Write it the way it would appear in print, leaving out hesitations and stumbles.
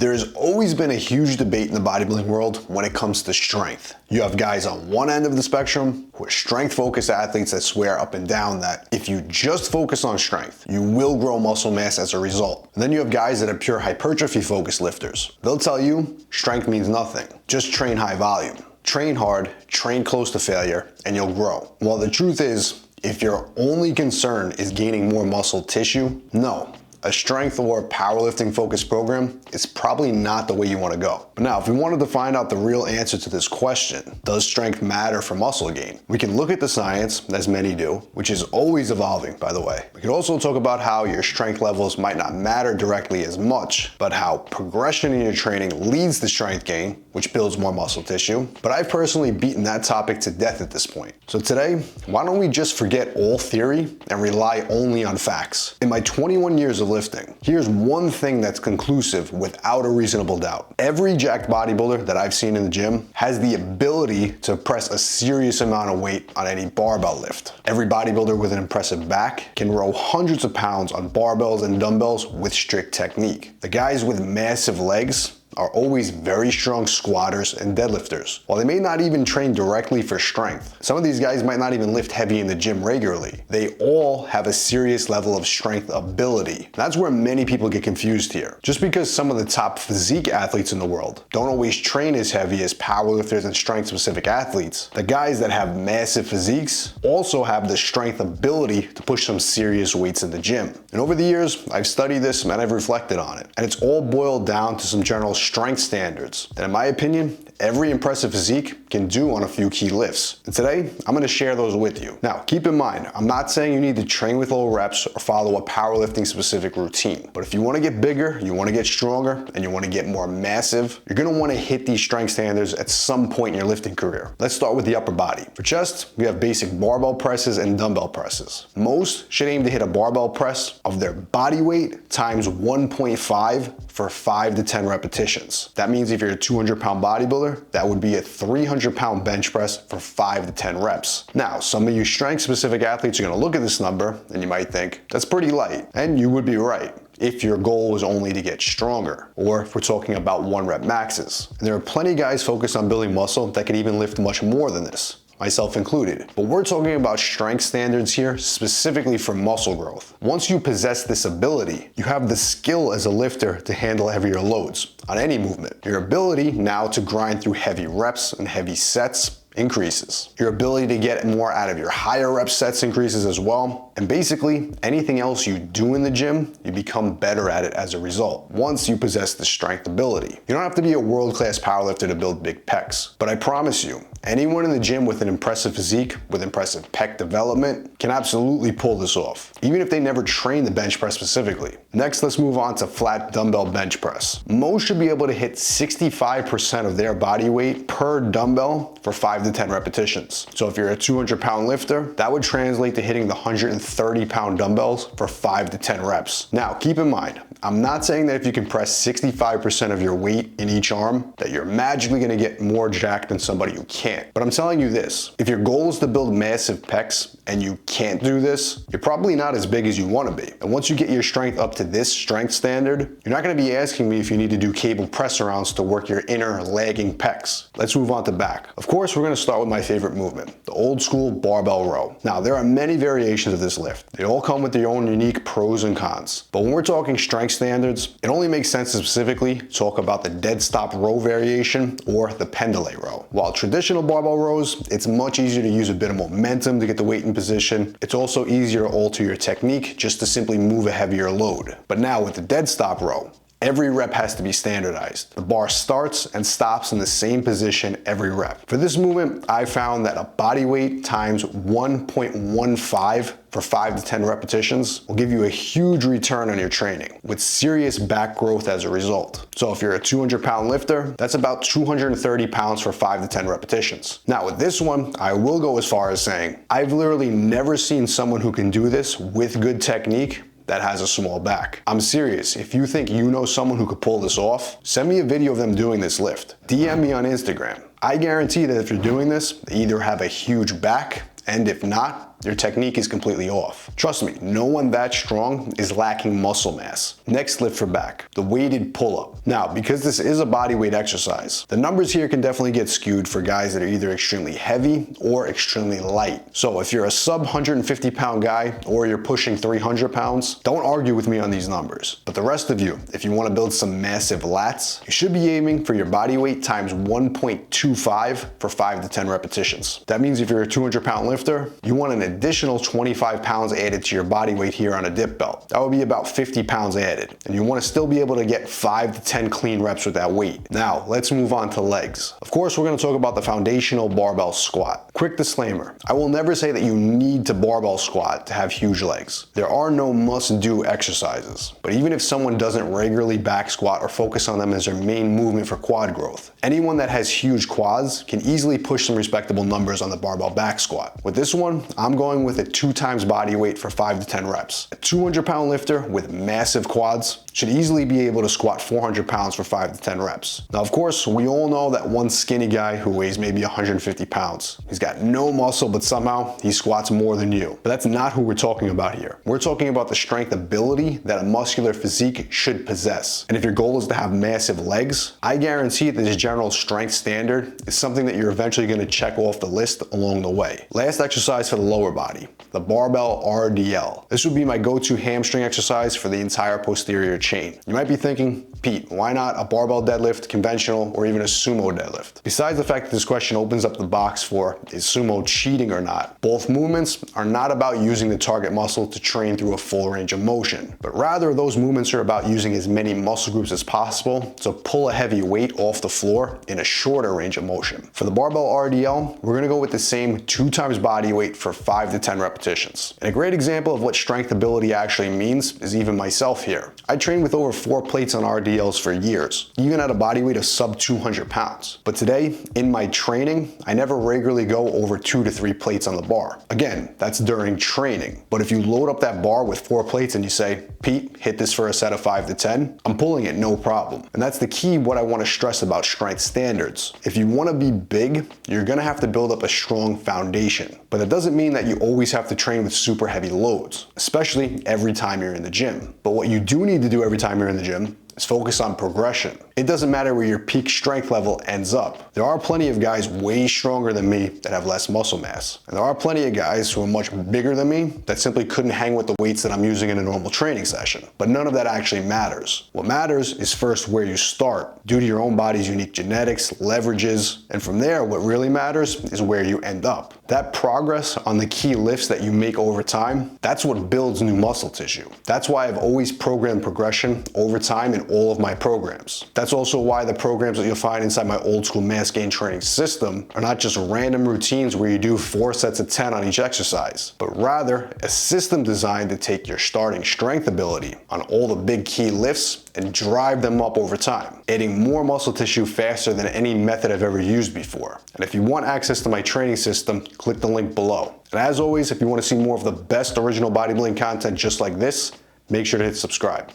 There's always been a huge debate in the bodybuilding world when it comes to strength. You have guys on one end of the spectrum who are strength-focused athletes that swear up and down that if you just focus on strength, you will grow muscle mass as a result. And then you have guys that are pure hypertrophy-focused lifters. They'll tell you strength means nothing. Just train high volume. Train hard, train close to failure, and you'll grow. Well, the truth is, if your only concern is gaining more muscle tissue, no. A strength or powerlifting focused program is probably not the way you want to go. But now, if we wanted to find out the real answer to this question, does strength matter for muscle gain? We can look at the science, as many do, which is always evolving, by the way. We can also talk about how your strength levels might not matter directly as much, but how progression in your training leads to strength gain, which builds more muscle tissue. But I've personally beaten that topic to death at this point. So today, why don't we just forget all theory and rely only on facts? In my 21 years of lifting, here's one thing that's conclusive without a reasonable doubt. Every jacked bodybuilder that I've seen in the gym has the ability to press a serious amount of weight on any barbell lift. Every bodybuilder with an impressive back can row hundreds of pounds on barbells and dumbbells with strict technique. The guys with massive legs are always very strong squatters and deadlifters. While they may not even train directly for strength, some of these guys might not even lift heavy in the gym regularly. They all have a serious level of strength ability. That's where many people get confused here. Just because some of the top physique athletes in the world don't always train as heavy as powerlifters and strength-specific athletes, the guys that have massive physiques also have the strength ability to push some serious weights in the gym. And over the years, I've studied this and I've reflected on it. And it's all boiled down to some general strength standards that, in my opinion, every impressive physique can do on a few key lifts. And today, I'm gonna share those with you. Now, keep in mind, I'm not saying you need to train with low reps or follow a powerlifting specific routine. But if you wanna get bigger, you wanna get stronger, and you wanna get more massive, you're gonna wanna hit these strength standards at some point in your lifting career. Let's start with the upper body. For chest, we have basic barbell presses and dumbbell presses. Most should aim to hit a barbell press of their body weight times 1.5 for 5 to 10 repetitions. That means if you're a 200-pound bodybuilder, that would be a 300-pound bench press for 5 to 10 reps. Now, some of you strength-specific athletes are gonna look at this number and you might think, that's pretty light. And you would be right, if your goal was only to get stronger, or if we're talking about 1-rep maxes. And there are plenty of guys focused on building muscle that can even lift much more than this, myself included. But we're talking about strength standards here specifically for muscle growth. Once you possess this ability, you have the skill as a lifter to handle heavier loads on any movement. Your ability now to grind through heavy reps and heavy sets increases. Your ability to get more out of your higher rep sets increases as well. And basically, anything else you do in the gym, you become better at it as a result, once you possess the strength ability. You don't have to be a world-class powerlifter to build big pecs, but I promise you, anyone in the gym with an impressive physique, with impressive pec development, can absolutely pull this off, even if they never train the bench press specifically. Next, let's move on to flat dumbbell bench press. Most should be able to hit 65% of their body weight per dumbbell for 5 to 10 repetitions. So if you're a 200-pound lifter, that would translate to hitting the 130-pound dumbbells for 5 to 10 reps. Now, keep in mind, I'm not saying that if you can press 65% of your weight in each arm, that you're magically gonna get more jacked than somebody who can't. But I'm telling you this, if your goal is to build massive pecs and you can't do this, you're probably not as big as you wanna be. And once you get your strength up to this strength standard, you're not gonna be asking me if you need to do cable press arounds to work your inner lagging pecs. Let's move on to back. Of course, we're gonna start with my favorite movement, the old school barbell row. Now, there are many variations of this lift. They all come with their own unique pros and cons. But when we're talking strength standards, it only makes sense to specifically talk about the dead stop row variation or the pendule row. While traditional barbell rows, it's much easier to use a bit of momentum to get the weight in position. It's also easier to alter your technique just to simply move a heavier load. But now with the dead stop row, every rep has to be standardized. The bar starts and stops in the same position every rep. For this movement, I found that a body weight times 1.15 for 5 to 10 repetitions will give you a huge return on your training, with serious back growth as a result. So if you're a 200-pound lifter, that's about 230 pounds for 5 to 10 repetitions. Now with this one, I will go as far as saying, I've literally never seen someone who can do this with good technique that has a small back. I'm serious. If you think you know someone who could pull this off, send me a video of them doing this lift. DM me on Instagram. I guarantee that if you're doing this, they either have a huge back, and if not, your technique is completely off. Trust me, no one that strong is lacking muscle mass. Next lift for back, the weighted pull-up. Now, because this is a body weight exercise, the numbers here can definitely get skewed for guys that are either extremely heavy or extremely light. So if you're a sub 150 pound guy or you're pushing 300 pounds, don't argue with me on these numbers. But the rest of you, if you want to build some massive lats, you should be aiming for your body weight times 1.25 for 5 to 10 repetitions. That means if you're a 200 pound lifter, you want an additional 25 pounds added to your body weight here on a dip belt. That would be about 50 pounds added. And you want to still be able to get 5 to 10 clean reps with that weight. Now, let's move on to legs. Of course, we're going to talk about the foundational barbell squat. Quick disclaimer, I will never say that you need to barbell squat to have huge legs. There are no must-do exercises. But even if someone doesn't regularly back squat or focus on them as their main movement for quad growth, anyone that has huge quads can easily push some respectable numbers on the barbell back squat. With this one, I'm going with a 2 times body weight for 5 to 10 reps. A 200 pound lifter with massive quads should easily be able to squat 400 pounds for 5 to 10 reps. Now, of course, we all know that one skinny guy who weighs maybe 150 pounds. He's got no muscle, but somehow he squats more than you. But that's not who we're talking about here. We're talking about the strength ability that a muscular physique should possess. And if your goal is to have massive legs, I guarantee that this general strength standard is something that you're eventually going to check off the list along the way. Last exercise for the lower body, the barbell RDL. This would be my go-to hamstring exercise for the entire posterior chain. You might be thinking, Pete, why not a barbell deadlift, conventional, or even a sumo deadlift? Besides the fact that this question opens up the box for, is sumo cheating or not? Both movements are not about using the target muscle to train through a full range of motion, but rather those movements are about using as many muscle groups as possible to pull a heavy weight off the floor in a shorter range of motion. For the barbell RDL, we're gonna go with the same 2 times body weight for 5 to 10 repetitions. And a great example of what strength ability actually means is even myself here. I trained with over 4 plates on RDLs for years, even at a body weight of sub 200 pounds. But today, in my training, I never regularly go over 2 to 3 plates on the bar. Again, that's during training. But if you load up that bar with 4 plates and you say, Pete, hit this for a set of 5 to 10, I'm pulling it no problem. And that's the key what I want to stress about strength standards. If you want to be big, you're going to have to build up a strong foundation. But that doesn't mean that you always have to train with super heavy loads, especially every time you're in the gym. But what you do need to do every time you're in the gym is focus on progression. It doesn't matter where your peak strength level ends up. There are plenty of guys way stronger than me that have less muscle mass. And there are plenty of guys who are much bigger than me that simply couldn't hang with the weights that I'm using in a normal training session. But none of that actually matters. What matters is first where you start, due to your own body's unique genetics, leverages, and from there, what really matters is where you end up. That progress on the key lifts that you make over time, that's what builds new muscle tissue. That's why I've always programmed progression over time in all of my programs. That's also why the programs that you'll find inside my old school mass gain training system are not just random routines where you do 4 sets of 10 on each exercise, but rather a system designed to take your starting strength ability on all the big key lifts and drive them up over time, adding more muscle tissue faster than any method I've ever used before. And if you want access to my training system, click the link below. And as always, if you want to see more of the best original bodybuilding content just like this, make sure to hit subscribe.